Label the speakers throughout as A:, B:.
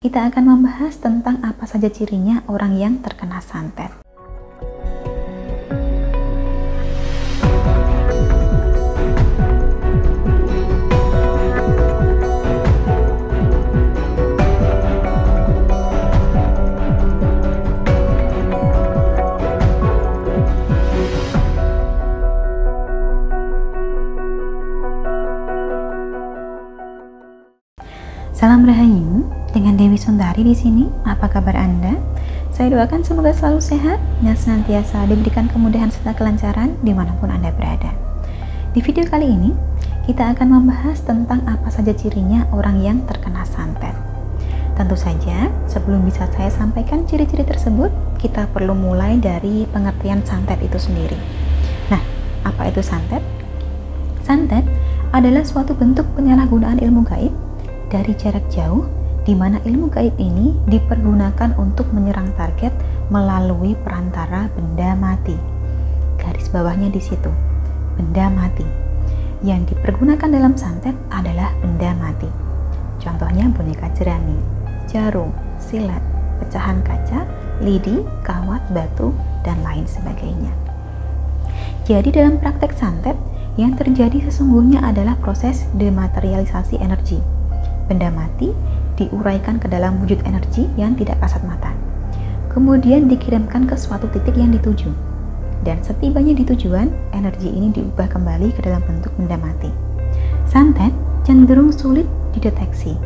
A: kita akan membahas tentang apa saja cirinya orang yang terkena santet. Salam Rahayu, dengan Dewi Sundari di sini. Apa kabar Anda? Saya doakan semoga selalu sehat dan senantiasa diberikan kemudahan serta kelancaran dimanapun Anda berada. Di video kali ini, kita akan membahas tentang apa saja cirinya orang yang terkena santet. Tentu saja, sebelum bisa saya sampaikan ciri-ciri tersebut, kita perlu mulai dari pengertian santet itu sendiri. Nah, apa itu santet? Santet adalah suatu bentuk penyalahgunaan ilmu gaib dari jarak jauh, di mana ilmu gaib ini dipergunakan untuk menyerang target melalui perantara benda mati. Garis bawahnya di situ, benda mati. Yang dipergunakan dalam santet adalah benda mati. Contohnya boneka jerami, jarum, silet, pecahan kaca, lidi, kawat, batu, dan lain sebagainya. Jadi dalam praktek santet, yang terjadi sesungguhnya adalah proses dematerialisasi energi. Benda mati diuraikan ke dalam wujud energi yang tidak kasat mata, kemudian dikirimkan ke suatu titik yang dituju, dan setibanya di tujuan, energi ini diubah kembali ke dalam bentuk benda mati. Santet cenderung sulit dideteksi,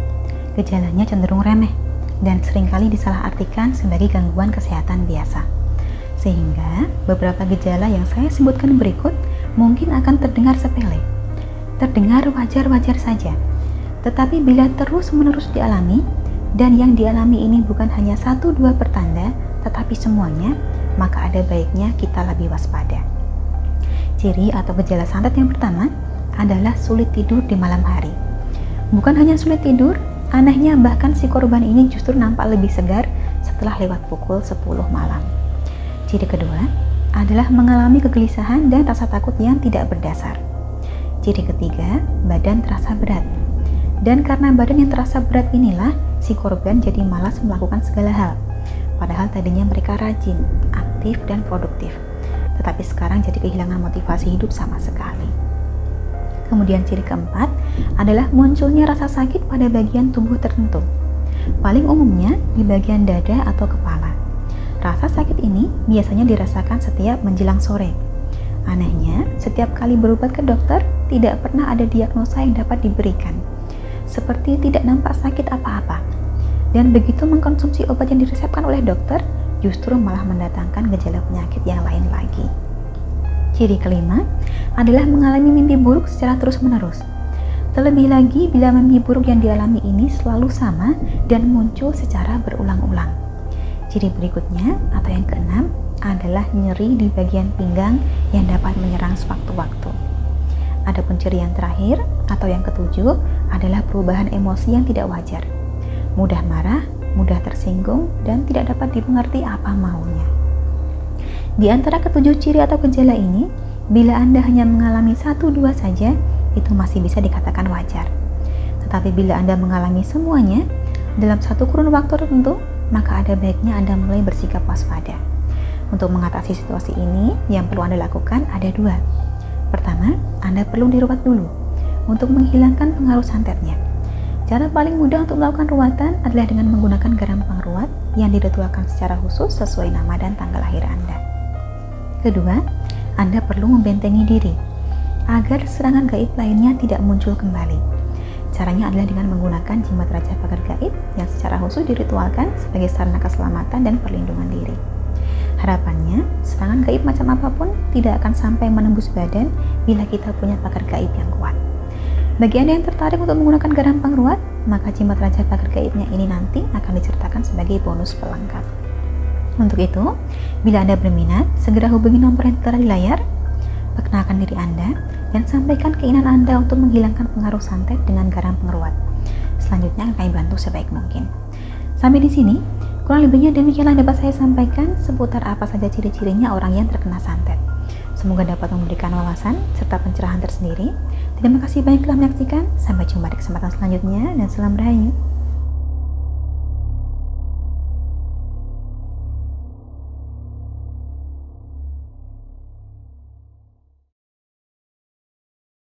A: gejalanya cenderung remeh, dan seringkali disalahartikan sebagai gangguan kesehatan biasa, sehingga beberapa gejala yang saya sebutkan berikut mungkin akan terdengar sepele, terdengar wajar-wajar saja. Tetapi bila terus-menerus dialami, dan yang dialami ini bukan hanya 1-2 pertanda, tetapi semuanya, maka ada baiknya kita lebih waspada. Ciri atau gejala santet yang pertama adalah sulit tidur di malam hari. Bukan hanya sulit tidur, anehnya bahkan si korban ini justru nampak lebih segar setelah lewat pukul 10 malam. Ciri kedua adalah mengalami kegelisahan dan rasa takut yang tidak berdasar. Ciri ketiga, badan terasa berat. Dan karena badan yang terasa berat inilah, si korban jadi malas melakukan segala hal. Padahal tadinya mereka rajin, aktif, dan produktif. Tetapi sekarang jadi kehilangan motivasi hidup sama sekali. Kemudian ciri keempat adalah munculnya rasa sakit pada bagian tubuh tertentu. Paling umumnya di bagian dada atau kepala. Rasa sakit ini biasanya dirasakan setiap menjelang sore. Anehnya, setiap kali berobat ke dokter, tidak pernah ada diagnosa yang dapat diberikan. Seperti tidak nampak sakit apa-apa, dan begitu mengkonsumsi obat yang diresepkan oleh dokter, justru malah mendatangkan gejala penyakit yang lain lagi. Ciri kelima adalah mengalami mimpi buruk secara terus-menerus. Terlebih lagi bila mimpi buruk yang dialami ini selalu sama dan muncul secara berulang-ulang. Ciri berikutnya atau yang keenam adalah nyeri di bagian pinggang yang dapat menyerang sewaktu-waktu. Adapun ciri yang terakhir atau yang ketujuh adalah perubahan emosi yang tidak wajar. Mudah marah, mudah tersinggung, dan tidak dapat dimengerti apa maunya. Di antara ketujuh ciri atau gejala ini, bila Anda hanya mengalami 1-2 saja, itu masih bisa dikatakan wajar. Tetapi bila Anda mengalami semuanya dalam satu kurun waktu tertentu, maka ada baiknya Anda mulai bersikap waspada. Untuk mengatasi situasi ini, yang perlu Anda lakukan ada 2. Pertama, Anda perlu diruat dulu untuk menghilangkan pengaruh santetnya. Cara paling mudah untuk melakukan ruatan adalah dengan menggunakan garam pengruat yang diritualkan secara khusus sesuai nama dan tanggal lahir Anda. Kedua, Anda perlu membentengi diri agar serangan gaib lainnya tidak muncul kembali. Caranya adalah dengan menggunakan jimat Raja Pagar Gaib yang secara khusus diritualkan sebagai sarana keselamatan dan perlindungan diri. Harapannya, serangan gaib macam apapun tidak akan sampai menembus badan bila kita punya pagar gaib yang kuat. Bagi Anda yang tertarik untuk menggunakan garam pengruat, maka jimat Raja Pagar Gaibnya ini nanti akan disertakan sebagai bonus pelengkap. Untuk itu, bila Anda berminat, segera hubungi nomor yang tertera di layar, perkenalkan diri Anda, dan sampaikan keinginan Anda untuk menghilangkan pengaruh santet dengan garam pengruat. Selanjutnya akan kami bantu sebaik mungkin. Sampai di sini, kurang lebihnya demikianlah dapat saya sampaikan seputar apa saja ciri-cirinya orang yang terkena santet. Semoga dapat memberikan wawasan serta pencerahan tersendiri. Terima kasih banyak telah menyaksikan. Sampai jumpa di kesempatan selanjutnya dan salam Rahayu.